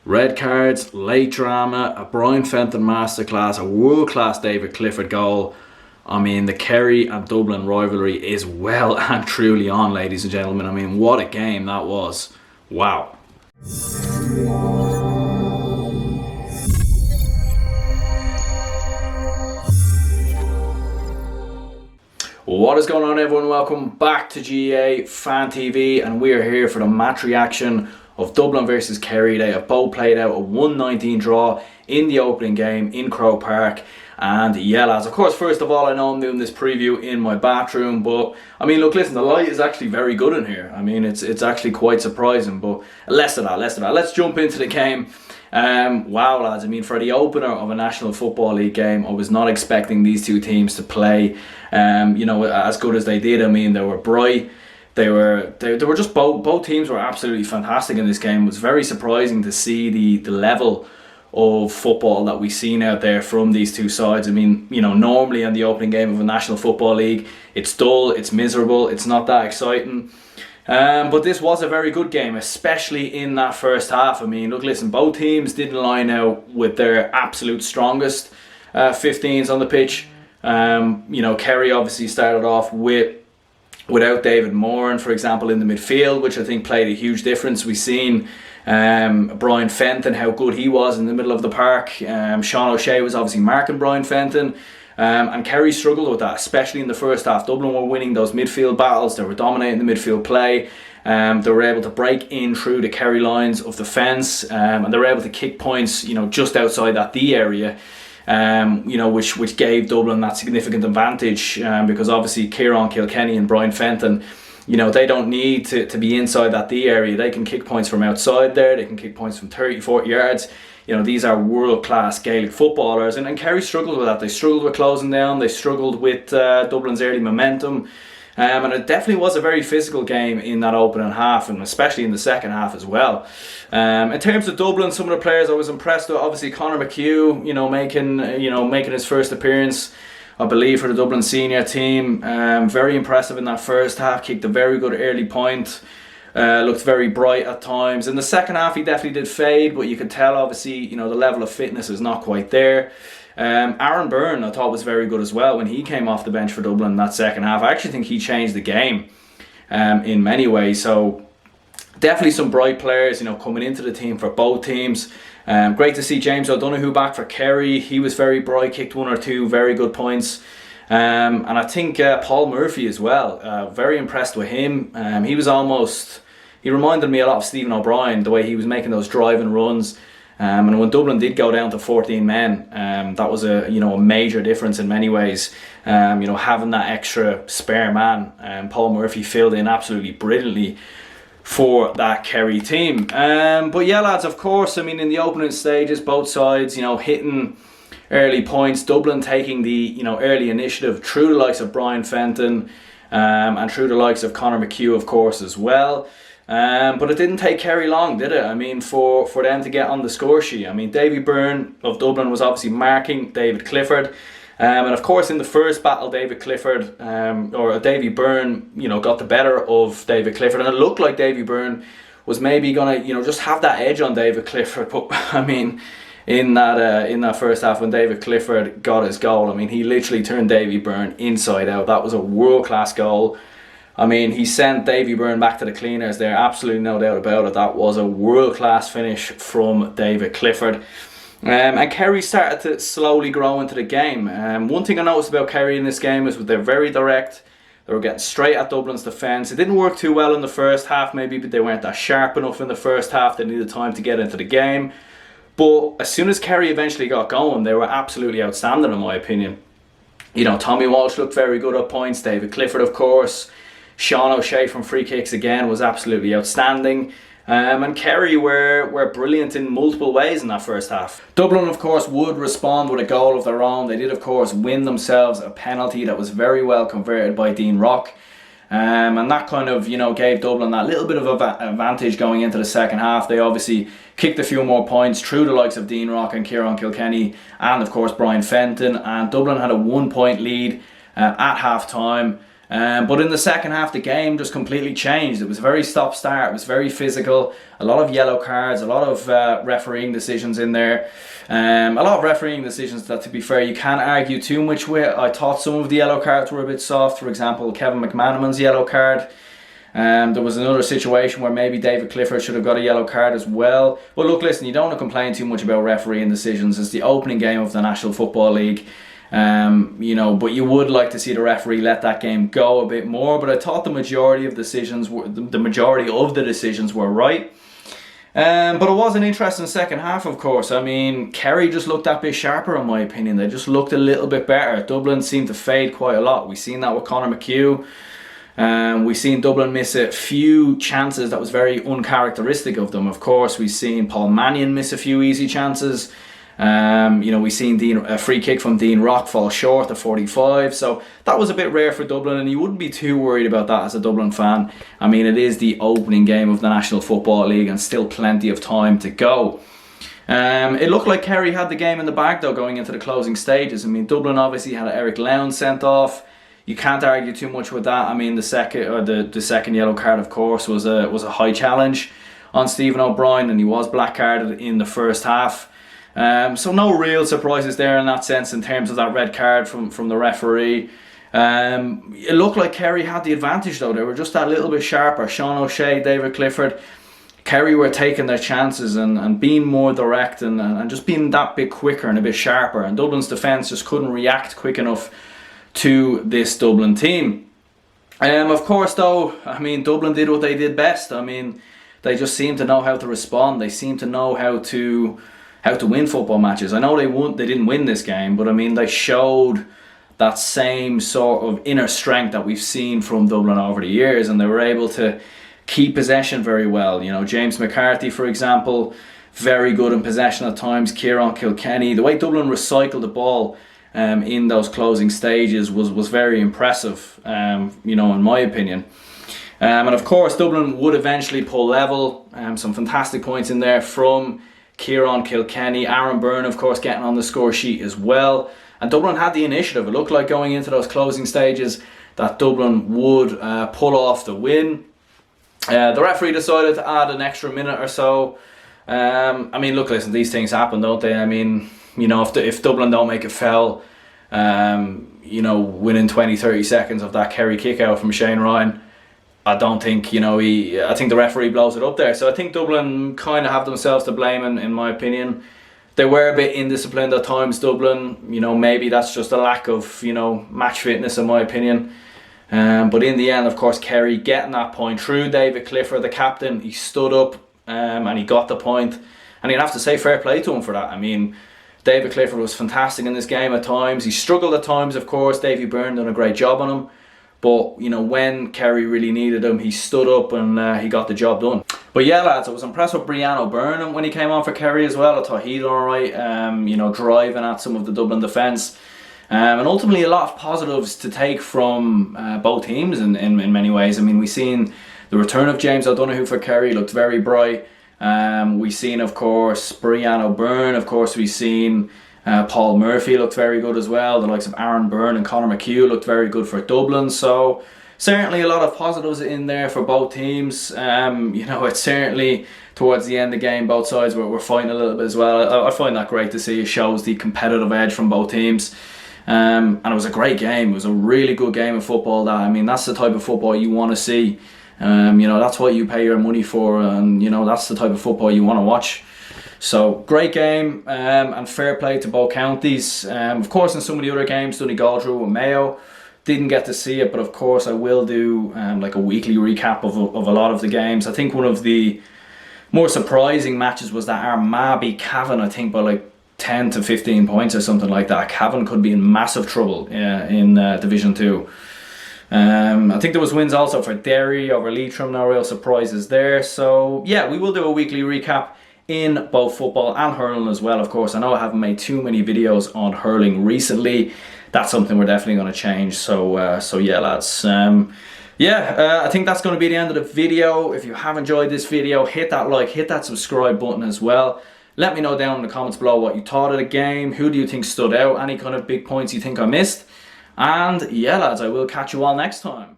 Red cards, late drama, a Brian Fenton masterclass, a world-class David Clifford goal. I mean, the Kerry and Dublin rivalry is well and truly on, ladies and gentlemen. I mean, what a game that was. Wow. What is going on, everyone? Welcome back to GA Fan TV, and we are here for the match reaction of Dublin versus Kerry. They have both played out a 1-19 draw in the opening game in Croke Park. And yeah, lads, of course, first of all, I know I'm doing this preview in my bathroom, but I mean, look, listen, the light is actually very good in here. I mean, it's actually quite surprising, but less of that. Let's jump into the game. Wow, lads, I mean, for the opener of a National Football League game, I was not expecting these two teams to play, you know, as good as they did. I mean, they were bright. They were just both teams were absolutely fantastic in this game. It was very surprising to see the level of football that we've seen out there from these two sides. I mean, you know, normally in the opening game of a National Football League, it's dull, it's miserable, it's not that exciting. But this was a very good game, especially in that first half. I mean, look, listen, both teams didn't line out with their absolute strongest 15s on the pitch. You know, Kerry obviously started off without David Byrne, for example, in the midfield, which I think played a huge difference. We've seen Brian Fenton, how good he was in the middle of the park. Sean O'Shea was obviously marking Brian Fenton. And Kerry struggled with that, especially in the first half. Dublin were winning those midfield battles. They were dominating the midfield play. They were able to break in through the Kerry lines of defence, and they were able to kick points, you know, just outside that D area. You know, which gave Dublin that significant advantage, because obviously Kieran Kilkenny and Brian Fenton, you know, they don't need to be inside that D area. They can kick points from outside there. They can kick points from 30, 40 yards. You know, these are world-class Gaelic footballers, and Kerry struggled with that. They struggled with closing down. They struggled with Dublin's early momentum. And it definitely was a very physical game in that opening half, and especially in the second half as well. In terms of Dublin, some of the players I was impressed with. Obviously, Conor McHugh, making his first appearance, I believe, for the Dublin senior team. Very impressive in that first half. Kicked a very good early point. Looked very bright at times. In the second half, he definitely did fade, but you could tell, obviously, you know, the level of fitness is not quite there. Byrne, I thought, was very good as well when he came off the bench for Dublin in that second half. I actually think he changed the game in many ways. So definitely some bright players, you know, coming into the team for both teams. Great to see James O'Donoghue back for Kerry. He was very bright, kicked one or two very good points. And I think Paul Murphy as well, very impressed with him. He reminded me a lot of Stephen O'Brien, the way he was making those driving runs. And when Dublin did go down to 14 men, that was a major difference in many ways. You know, having that extra spare man, Paul Murphy filled in absolutely brilliantly for that Kerry team. But yeah, lads, of course, I mean, in the opening stages, both sides, you know, hitting early points. Dublin taking the, you know, early initiative through the likes of Brian Fenton, and through the likes of Conor McHugh, of course, as well. But it didn't take Kerry long, did it? I mean, for them to get on the score sheet. I mean, Davy Byrne of Dublin was obviously marking David Clifford. And of course, in the first battle, Davy Byrne, you know, got the better of David Clifford. And it looked like Davy Byrne was maybe going to, you know, just have that edge on David Clifford. But, I mean, in that first half, when David Clifford got his goal, I mean, he literally turned Davy Byrne inside out. That was a world-class goal. I mean, he sent Davy Byrne back to the cleaners there, absolutely no doubt about it. That was a world-class finish from David Clifford. And Kerry started to slowly grow into the game. One thing I noticed about Kerry in this game is they're very direct. They were getting straight at Dublin's defence. It didn't work too well in the first half, maybe, but they weren't that sharp enough in the first half. They needed time to get into the game. But as soon as Kerry eventually got going, they were absolutely outstanding, in my opinion. You know, Tommy Walsh looked very good at points. David Clifford, of course. Sean O'Shea from free kicks again was absolutely outstanding. And Kerry were brilliant in multiple ways in that first half. Dublin, of course, would respond with a goal of their own. They did, of course, win themselves a penalty that was very well converted by Dean Rock. And that kind of, you know, gave Dublin that little bit of an advantage going into the second half. They obviously kicked a few more points through the likes of Dean Rock and Kieran Kilkenny and, of course, Brian Fenton. And Dublin had a 1-point lead at half time. But in the second half, the game just completely changed. It was very stop-start. It was very physical. A lot of yellow cards, a lot of refereeing decisions in there. A lot of refereeing decisions that, to be fair, you can't argue too much with. I thought some of the yellow cards were a bit soft. For example, Kevin McManaman's yellow card. There was another situation where maybe David Clifford should have got a yellow card as well. But look, listen, you don't want to complain too much about refereeing decisions. It's the opening game of the National Football League. You know, but you would like to see the referee let that game go a bit more. But I thought the majority of the decisions were right. But it was an interesting second half, of course. I mean, Kerry just looked that bit sharper, in my opinion. They just looked a little bit better. Dublin seemed to fade quite a lot. We've seen that with Conor McHugh. We've seen Dublin miss a few chances that was very uncharacteristic of them. Of course, we've seen Paul Mannion miss a few easy chances. You know, we've seen a free kick from Dean Rock fall short at 45. So that was a bit rare for Dublin, and you wouldn't be too worried about that as a Dublin fan. I mean, it is the opening game of the National Football League and still plenty of time to go. It looked like Kerry had the game in the bag, though, going into the closing stages. I mean, Dublin obviously had Eric Lowndes sent off. You can't argue too much with that. I mean, the second yellow card, of course, was a high challenge on Stephen O'Brien, and he was black carded in the first half. So no real surprises there in that sense in terms of that red card from the referee. It looked like Kerry had the advantage, though. They were just that little bit sharper. Sean O'Shea, David Clifford. Kerry were taking their chances and being more direct and just being that bit quicker and a bit sharper. And Dublin's defence just couldn't react quick enough to this Dublin team. Of course, though, I mean, Dublin did what they did best. I mean, they just seemed to know how to respond. They seemed to know how to win football matches. I know they didn't win this game, but I mean, they showed that same sort of inner strength that we've seen from Dublin over the years, and they were able to keep possession very well. You know, James McCarthy, for example, very good in possession at times. Kieran Kilkenny, the way Dublin recycled the ball in those closing stages was very impressive, you know, in my opinion. And of course, Dublin would eventually pull level. Some fantastic points in there from Kieran Kilkenny. Aaron Byrne, of course, getting on the score sheet as well. And Dublin had the initiative. It looked like going into those closing stages that Dublin would pull off the win. The referee decided to add an extra minute or so. I mean, look, listen, these things happen, don't they? I mean, you know, if Dublin don't make a foul, you know, within 20-30 seconds of that Kerry kick out from Shane Ryan, I don't think, you know, I think the referee blows it up there. So I think Dublin kind of have themselves to blame, in my opinion. They were a bit indisciplined at times, Dublin. You know, maybe that's just a lack of, you know, match fitness, in my opinion. But in the end, of course, Kerry getting that point through. David Clifford, the captain, he stood up and he got the point. And you'd have to say fair play to him for that. I mean, David Clifford was fantastic in this game at times. He struggled at times, of course. Davy Byrne done a great job on him. But, you know, when Kerry really needed him, he stood up and he got the job done. But yeah, lads, I was impressed with Byrne when he came on for Kerry as well. I thought he done alright, you know, driving at some of the Dublin defence. And ultimately a lot of positives to take from both teams in many ways. I mean, we've seen the return of James O'Donoghue for Kerry, looked very bright. We've seen, of course, Byrne. Of course, we've seen Paul Murphy looked very good as well. The likes of Aaron Byrne and Conor McHugh looked very good for Dublin. So certainly a lot of positives in there for both teams. You know, it's certainly towards the end of the game, both sides were fighting a little bit as well. I find that great to see. It shows the competitive edge from both teams. And it was a great game. It was a really good game of football. That, I mean, that's the type of football you want to see. You know, that's what you pay your money for, and you know, that's the type of football you want to watch. So great game, and fair play to both counties. Of course, in some of the other games, Donegal drew with Mayo. Didn't get to see it, but of course I will do like a weekly recap of a lot of the games. I think one of the more surprising matches was that Armagh beat Cavan, I think by like 10 to 15 points or something like that. Cavan could be in massive trouble in Division 2. I think there was wins also for Derry over Leitrim, no real surprises there. So yeah, we will do a weekly recap in both football and hurling as well, of course. I know I haven't made too many videos on hurling recently. That's something we're definitely going to change. So yeah, lads. I think that's going to be the end of the video. If you have enjoyed this video, hit that like, hit that subscribe button as well. Let me know down in the comments below what you thought of the game. Who do you think stood out? Any kind of big points you think I missed? And yeah, lads, I will catch you all next time.